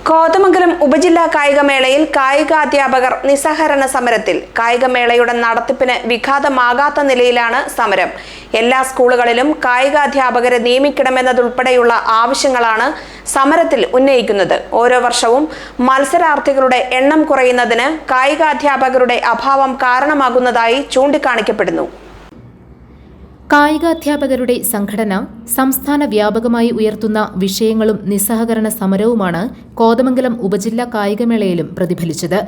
കോതമംഗലം ഉപജില്ലാ കായികമേളയിൽ കായികാധ്യാപകർ നിസ്സഹകരണ സമരത്തിൽ. കായികമേളയുടെ നടത്തിപ്പിന് വിഘാതമാകാത്ത നിലയിലാണ് സമരം. എല്ലാ സ്കൂളുകളിലും കായികാധ്യാപകരെ നിയമിക്കണമെന്നതുൾപ്പെടെയുള്ള ആവശ്യങ്ങളാണ് സമരത്തിൽ ഉന്നയിക്കുന്നത്. ഓരോ വർഷവും മത്സരാർത്ഥികളുടെ എണ്ണം കുറയുന്നതിന് കായികാധ്യാപകരുടെ അഭാവം കാരണമാകുന്നതായി ചൂണ്ടിക്കാണിക്കപ്പെടുന്നു. കായികാധ്യാപകരുടെ സംഘടന സംസ്ഥാന വ്യാപകമായി ഉയർത്തുന്ന വിഷയങ്ങളും നിസ്സഹകരണ സമരവുമാണ് കോതമംഗലം ഉപജില്ലാ കായികമേളയിലും പ്രതിഫലിച്ചത്.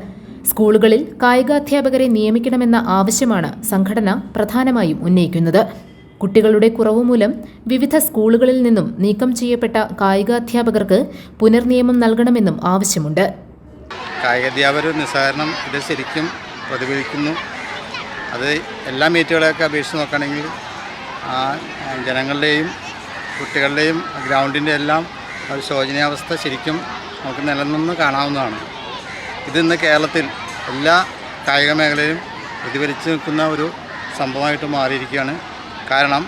സ്കൂളുകളിൽ കായികാധ്യാപകരെ നിയമിക്കണമെന്ന ആവശ്യമാണ് സംഘടന പ്രധാനമായും ഉന്നയിക്കുന്നത്. കുട്ടികളുടെ കുറവ് മൂലം വിവിധ സ്കൂളുകളിൽ നിന്നും നീക്കം ചെയ്യപ്പെട്ട കായികാധ്യാപകർക്ക് പുനർനിയമം നൽകണമെന്നും ആവശ്യമുണ്ട്. കായികാധ്യാപകർ നിസ്സഹകരണം ഇത് ശരിക്കും പ്രതിഫലിക്കുന്നു. അത് എല്ലാ മീറ്റുകളെയൊക്കെ അപേക്ഷിച്ച് നോക്കുകയാണെങ്കിൽ ജനങ്ങളുടെയും കുട്ടികളുടെയും ഗ്രൗണ്ടിൻ്റെ എല്ലാം ഒരു ശോചനീയാവസ്ഥ ശരിക്കും നമുക്ക് നിലനിന്ന് കാണാവുന്നതാണ്. ഇതിന്ന് കേരളത്തിൽ എല്ലാ കായിക മേഖലയിലും പ്രതിഫലിച്ച് നിൽക്കുന്ന ഒരു സംഭവമായിട്ട് മാറിയിരിക്കുകയാണ്. കാരണം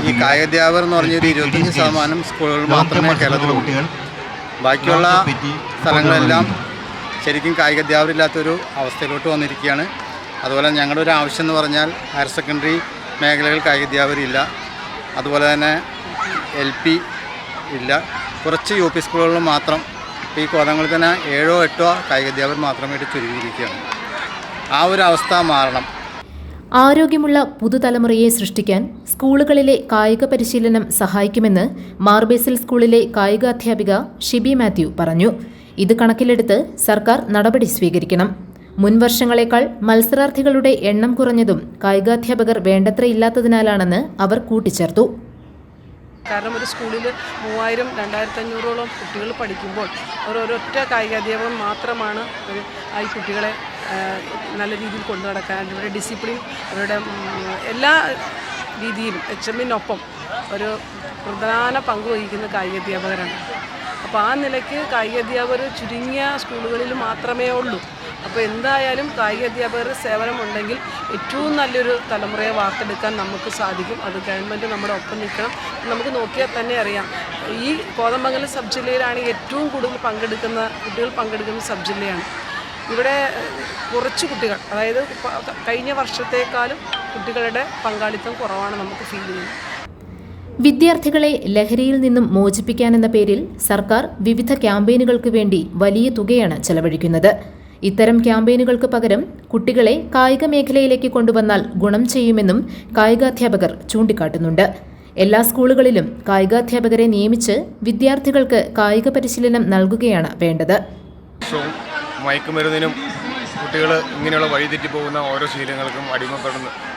ഈ കായികാധ്യാപകർ എന്ന് പറഞ്ഞൊരു 25% സ്കൂളുകൾ മാത്രമേ കേരളത്തിലുള്ളൂ. ബാക്കിയുള്ള സ്ഥലങ്ങളെല്ലാം ശരിക്കും കായികാധ്യാപകരില്ലാത്തൊരു അവസ്ഥയിലോട്ട് വന്നിരിക്കുകയാണ്. അതുപോലെ ഞങ്ങളുടെ ഒരു ആവശ്യം എന്ന് പറഞ്ഞാൽ ഹയർ സെക്കൻഡറി മേഖലകൾ കായികാധ്യാപകരില്ല, അതുപോലെ തന്നെ LP ഇല്ല, കുറച്ച് UP സ്കൂളുകളിൽ മാത്രം. ഈ കോതമംഗലത്തിൽ തന്നെ 7-8 കായികാധ്യാപകർ മാത്രമായിട്ട് ചുരുങ്ങിയിരിക്കുകയാണ്. ആ ഒരു അവസ്ഥ മാറണം. ആരോഗ്യമുള്ള പുതുതലമുറയെ സൃഷ്ടിക്കാൻ സ്കൂളുകളിലെ കായിക പരിശീലനം സഹായിക്കുമെന്ന് മാർബേസിൽ സ്കൂളിലെ കായികാധ്യാപിക ഷിബി മാത്യു പറഞ്ഞു. ഇത് കണക്കിലെടുത്ത് സർക്കാർ നടപടി സ്വീകരിക്കണം. മുൻവർഷങ്ങളെക്കാൾ മത്സരാർത്ഥികളുടെ എണ്ണം കുറഞ്ഞതും കായികാധ്യാപകർ വേണ്ടത്ര ഇല്ലാത്തതിനാലാണെന്ന് അവർ കൂട്ടിച്ചേർത്തു. കാരണം ഒരു സ്കൂളിൽ 3000-2500ഓളം കുട്ടികൾ പഠിക്കുമ്പോൾ ഒരൊറ്റ കായികാധ്യാപകൻ മാത്രമാണ് ഈ കുട്ടികളെ നല്ല രീതിയിൽ കൊണ്ടു നടക്കാൻ, അവരുടെ ഡിസിപ്ലിൻ, അവരുടെ എല്ലാ രീതിയിലും HMനൊപ്പം ഒരു പ്രധാന പങ്ക് വഹിക്കുന്ന കായികാധ്യാപകരാണ്. അപ്പോൾ ആ നിലയ്ക്ക് കായികാധ്യാപകർ ചുരുങ്ങിയ സ്കൂളുകളിൽ മാത്രമേ ഉള്ളൂ. അപ്പോൾ എന്തായാലും കായികാധ്യാപകരുടെ സേവനമുണ്ടെങ്കിൽ ഏറ്റവും നല്ലൊരു തലമുറയെ വാർത്തെടുക്കാൻ നമുക്ക് സാധിക്കും. അത് ഗവൺമെൻറ് നമ്മുടെ ഒപ്പം നിൽക്കണം. നമുക്ക് നോക്കിയാൽ തന്നെ അറിയാം, ഈ കോതമംഗലം സബ് ജില്ലയിലാണ് ഏറ്റവും കൂടുതൽ കുട്ടികൾ പങ്കെടുക്കുന്ന സബ് ജില്ലയാണ്. ഇവിടെ കുറച്ച് കുട്ടികൾ, അതായത് കഴിഞ്ഞ വർഷത്തേക്കാളും കുട്ടികളുടെ പങ്കാളിത്തം കുറവാണ് നമുക്ക് ഫീൽ ചെയ്യുന്നത്. വിദ്യാർത്ഥികളെ ലഹരിയിൽ നിന്നും മോചിപ്പിക്കാനെന്ന പേരിൽ സർക്കാർ വിവിധ ക്യാമ്പയിനുകൾക്ക് വേണ്ടി വലിയ തുകയാണ് ചെലവഴിക്കുന്നത്. ഇത്തരം ക്യാമ്പയിനുകൾക്ക് പകരം കുട്ടികളെ കായിക മേഖലയിലേക്ക് കൊണ്ടുവന്നാൽ ഗുണം ചെയ്യുമെന്നും കായികാധ്യാപകർ ചൂണ്ടിക്കാട്ടുന്നുണ്ട്. എല്ലാ സ്കൂളുകളിലും കായികാധ്യാപകരെ നിയമിച്ച് വിദ്യാർത്ഥികൾക്ക് കായിക പരിശീലനം നൽകുകയാണ് വേണ്ടത്. മയക്കുമരുന്നിനും കുട്ടികൾ ഇങ്ങനെയുള്ള വഴിതെറ്റിപ്പോകുന്ന ഓരോ ശീലങ്ങൾക്കും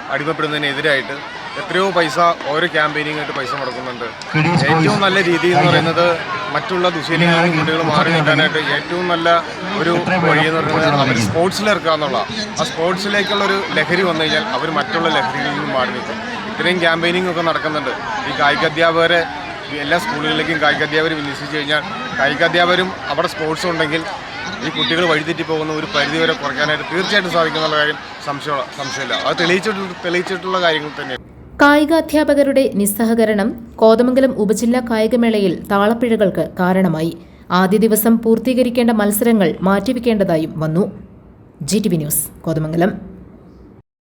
അടിമപ്പെടുന്നതിനെതിരായിട്ട് എത്രയോ പൈസ ഓരോ ക്യാമ്പയിനിങ്ങായിട്ട് പൈസ മുടക്കുന്നുണ്ട്. ഏറ്റവും നല്ല രീതി എന്ന് പറയുന്നത് മറ്റുള്ള ദുശീലങ്ങളിൽ കുട്ടികൾ മാറി നിൽക്കാനായിട്ട് ഏറ്റവും നല്ല ഒരു വഴി എന്ന് പറയുന്നത് അവർ സ്പോർട്സിലിറക്കുക എന്നുള്ളതാണ്. ആ സ്പോർട്സിലേക്കുള്ളൊരു ലഹരി വന്നു കഴിഞ്ഞാൽ അവർ മറ്റുള്ള ലഹരിയിൽ നിന്നും മാറി നിൽക്കും. ഇത്രയും ക്യാമ്പയിനിങ് ഒക്കെ നടക്കുന്നുണ്ട്. ഈ കായികാധ്യാപകരെ എല്ലാ സ്കൂളുകളിലേക്കും കായികാധ്യാപകർ വിന്യസിച്ച് കഴിഞ്ഞാൽ കായികാധ്യാപകരും അവിടെ സ്പോർട്സ് ഉണ്ടെങ്കിൽ ഈ കുട്ടികൾ വഴിതെറ്റി പോകുന്ന ഒരു പരിധിവരെ കുറയ്ക്കാനായിട്ട് തീർച്ചയായിട്ടും സാധിക്കുന്നുള്ള കാര്യം സംശയമില്ല. അത് തെളിയിച്ചിട്ടുള്ള കാര്യങ്ങൾ തന്നെയാണ്. കായികാധ്യാപകരുടെ നിസ്സഹകരണം കോതമംഗലം ഉപജില്ലാ കായികമേളയിൽ താളപ്പിഴകൾക്ക് കാരണമായി. ആദ്യ ദിവസം പൂർത്തീകരിക്കേണ്ട മത്സരങ്ങൾ മാറ്റിവെക്കേണ്ടതായും വന്നു. GTV news, Kothamangalam.